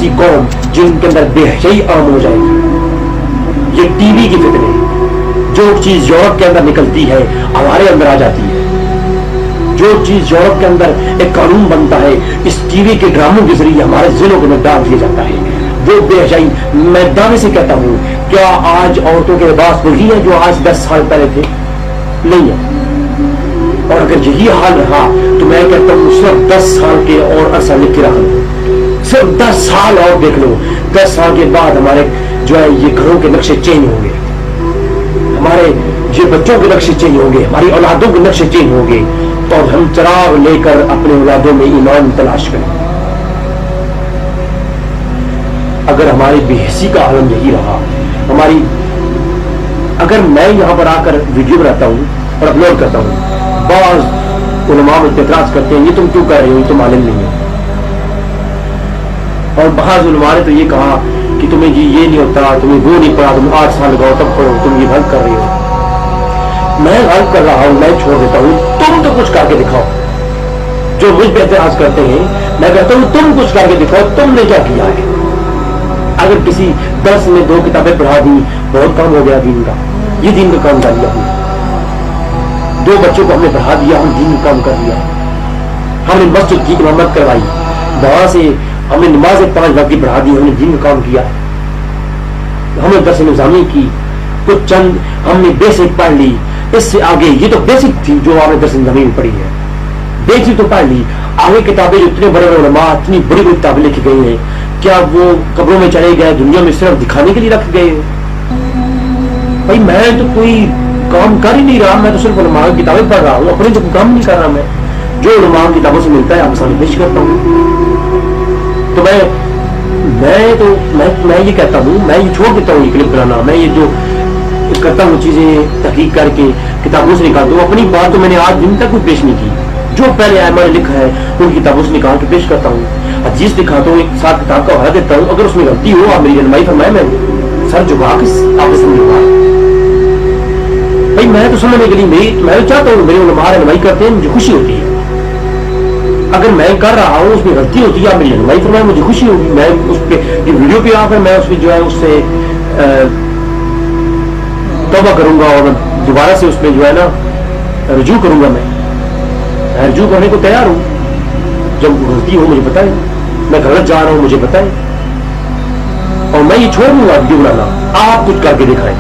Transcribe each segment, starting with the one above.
ایسی قوم جن کے اندر بے حیائی عام ہو جائے گی. یہ ٹی وی کی فتنے، جو چیز یورپ کے اندر نکلتی ہے ہمارے اندر آ جاتی ہے. جو چیز یورپ کے اندر ایک قانون بنتا ہے اس ٹی وی کے ڈراموں کے ذریعے ہمارے ذہنوں کے اندر ڈال دیا جاتا ہے. وہ بے حیائی، میں دعوے سے کہتا ہوں، کیا آج عورتوں کے لباس وہی ہے جو آج 10 سال پہلے تھے؟ نہیں ہے. اور اگر یہی حال رہا تو میں کہتا ہوں صرف 10 سال کے اور عرصہ لکھ کے رکھ لو، صرف 10 سال اور دیکھ لو. 10 سال کے بعد ہمارے جو ہے یہ گھروں کے نقشے چینج ہوں گے، ہمارے یہ بچوں کے نقشے چینج ہوں گے، ہماری اولادوں کے نقشے چینج ہوں گے. تو ہم چراغ لے کر اپنے اولادوں میں ایمان تلاش کریں. اگر ہماری بے حسی کا عالم یہی رہا، اگر میں یہاں پر آ کر ویڈیو بناتا ہوں اور اپلوڈ کرتا ہوں، بعض علماء مجھ پہ اعتراض کرتے ہیں یہ تم کیوں کر رہے ہو، یہ تم عالم نہیں ہو. اور بعض علماء نے تو یہ کہا کہ تمہیں یہ نہیں ہوتا، تمہیں وہ نہیں پڑا، تم 8 سال لگاؤ تب پڑھو، تم یہ غلط کر رہے ہو. میں غلط کر رہا ہوں، میں چھوڑ دیتا ہوں، تم تو کچھ کر کے دکھاؤ. جو مجھ پہ اعتراض کرتے ہیں میں کہتا ہوں تم کچھ کر کے دکھاؤ، تم نے کیا کیا ہے. اگر کسی درس میں 2 کتابیں پڑھا دی بہت کام ہو گیا دین کا. یہ دین کا کام کر لیا ہم نے. 2 بچوں کو ہم نے پڑھا دیا، ہم دین کا کام کر لیا. ہم نے مسجد کی امامت کروائی، وہاں سے ہم نے نماز 5 وقت کی پڑھا دی، ہم نے دین کا کام کیا. ہم نے درس نظامی کی، کچھ چند ہم نے بیسک پڑھ لی. اس سے آگے یہ تو بیسک تھی جو آپ نے درس نظامی میں پڑھی ہے، بیسک تو پڑھ لی. آگے کتابیں جو اتنے بڑے بڑے علماء اتنی بڑی بڑی کتابیں لکھی گئی ہیں، کیا وہ قبروں میں چلے گئے، دنیا میں صرف دکھانے کے لیے رکھ گئے؟ بھائی میں تو کوئی کام کر ہی نہیں رہا، میں تو صرف علماء کی کتابیں پڑھ رہا ہوں، اپنے تو کام نہیں کر رہا. میں جو علماء کی کتابوں سے ملتا ہے آپ سامنے پیش کرتا ہوں. تو میں یہ کہتا ہوں، میں یہ چھوڑ دیتا ہوں یہ کلپ بنانا. میں یہ جو کرتا ہوں چیزیں تحقیق کر کے کتابوں سے نکالتا ہوں. اپنی بات تو میں نے آج دن تک کوئی پیش نہیں کی. جو پہلے میں نے لکھا ہے ان کتابوں سے نکال کے پیش کرتا ہوں. حدیث دکھاتا ہوں، ایک ساتھ کتاب کا حوالہ دیتا ہوں. اگر اس میں غلطی ہو آپ میری رہنمائی فرمائے، میں سر جھکا کے آپ سے سمجھا. بھائی میں تو سمجھنے کے لیے میں تو چاہتا ہوں میرے علماء رہنمائی کرتے ہیں، مجھے خوشی ہوتی ہے. اگر میں کر رہا ہوں اس میں غلطی ہوتی ہے آپ میری رہنمائی فرمائے، مجھے خوشی ہوگی. میں اس پہ یہ ویڈیو پہ آ کر میں اس پہ جو ہے اس سے توبہ کروں گا اور دوبارہ سے اس میں جو ہے نا رجوع کروں گا. میں رجوع کرنے کو تیار ہوں. جب غلطی ہو مجھے بتائیں، میں غلط جا رہا ہوں مجھے بتائیں، اور میں یہ چھوڑ دوں گا ویڈیو بنانا. آپ کچھ کر کے دکھائیں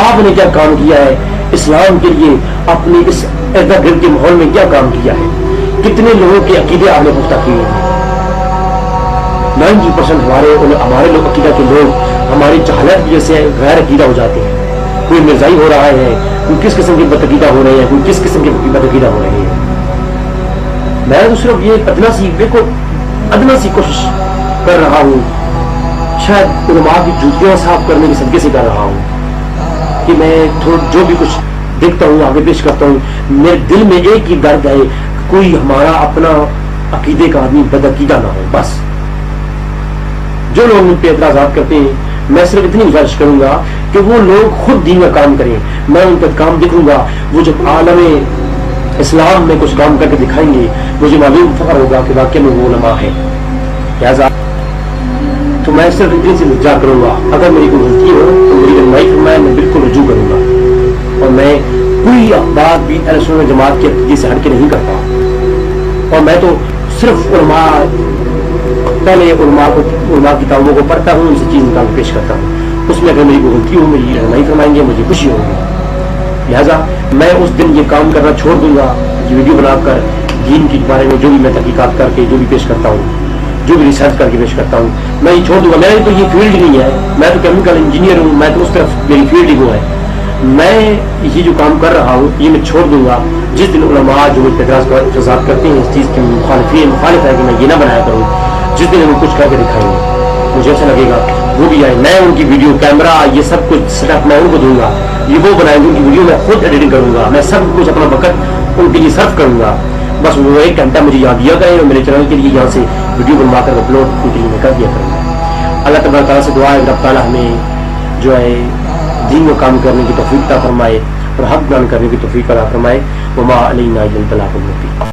آپ نے کیا کام کیا ہے اسلام کے لیے، اپنے اس ارد گرد کے ماحول میں کیا کام کیا ہے. کتنے لوگوں کے عقیدے آپ نے پختہ کیے ہیں. 90% ہمارے لوگ عقیدہ کے لوگ ہماری جہالت کی وجہ سے غیر عقیدہ ہو جاتے ہیں. کوئی مرزائی ہو رہا ہے، کوئی کس قسم کی بدعقیدہ ہو رہے ہیں، کوئی کس قسم کی بدعقیدہ ہو رہے ہیں. میں تو صرف یہ ادنا سی کوشش کر رہا ہوں، شاید علماء کی جوتیاں صاف کرنے کے صدقے سے کر رہا ہوں کہ میں جو بھی کچھ دیکھتا ہوں آگے پیش کرتا ہوں. میرے دل میں ایک ہی درد ہے، کوئی ہمارا اپنا عقیدے کا آدمی بدعقیدہ نہ ہو. بس جو لوگ مجھ پہ اعتراضات کرتے ہیں میں صرف اتنی گزارش کروں گا کہ وہ لوگ خود دین کا کام کریں. میں ان کا کام دیکھوں گا، وہ جب عالم اسلام میں کچھ کام کر کے دکھائیں گے مجھے معلوم فخر ہوگا کہ واقعی میں وہ علماء ہے. لہٰذا تو میں صرف اتنی سے التجا کروں گا، اگر میری کوئی غلطی ہو تو میری رہنمائی فرمائے، میں بالکل رجوع کروں گا. اور میں کوئی بات بھی اہل سنت جماعت کے عقیدے سے ہٹ کے نہیں کرتا. اور میں تو صرف پہلے علماء کتابوں کو پڑھتا ہوں، ان سے چیز نکال پیش کرتا ہوں. اس میں اگر میری کوئی غلطی ہو میری رہنمائی فرمائیں گے، مجھے خوشی ہوگی. لہٰذا میں اس دن یہ کام کرنا چھوڑ دوں گا، یہ ویڈیو بنا کر دین کے بارے میں جو بھی میں تحقیقات کر کے جو بھی پیش کرتا ہوں، جو بھی ریسرچ کر کے پیش کرتا ہوں، میں یہ چھوڑ دوں گا. میرا تو یہ فیلڈ نہیں ہے، میں تو کیمیکل انجینئر ہوں، میں تو اس طرف میری فیلڈ ہی وہ ہے. میں یہ جو کام کر رہا ہوں یہ میں چھوڑ دوں گا. جس دن علماء جو اعتراضات کرتے ہیں اس چیز کے مخالف ہے کہ میں یہ نہ بنایا کروں، جس دن وہ کچھ کر کے دکھائیں گے مجھے اچھا لگے گا وہ بھی آئے. میں ان کی ویڈیو کیمرہ یہ سب کچھ سیٹ اپ میں ان کو دوں گا، یہ وہ بنائیں گے. ان کی ویڈیو میں خود ایڈیٹنگ کروں گا، میں سب کچھ اپنا وقت ان کے لیے صرف کروں گا. بس وہ 1 گھنٹہ مجھے یاد دیا کریں اور میرے چینل کے لیے یہاں سے ویڈیو بنوا کر اپلوڈ ان کے لیے میں کر دیا کروں گا. اللہ تبارک تعالیٰ سے دعا ہے رب تعالیٰ ہمیں جو ہے دین کو کام کرنے کی توفیق عطا فرمائے اور حق بیان کرنے کی توفیق عطا فرمائے. وما علینا الا البلاغ المبین.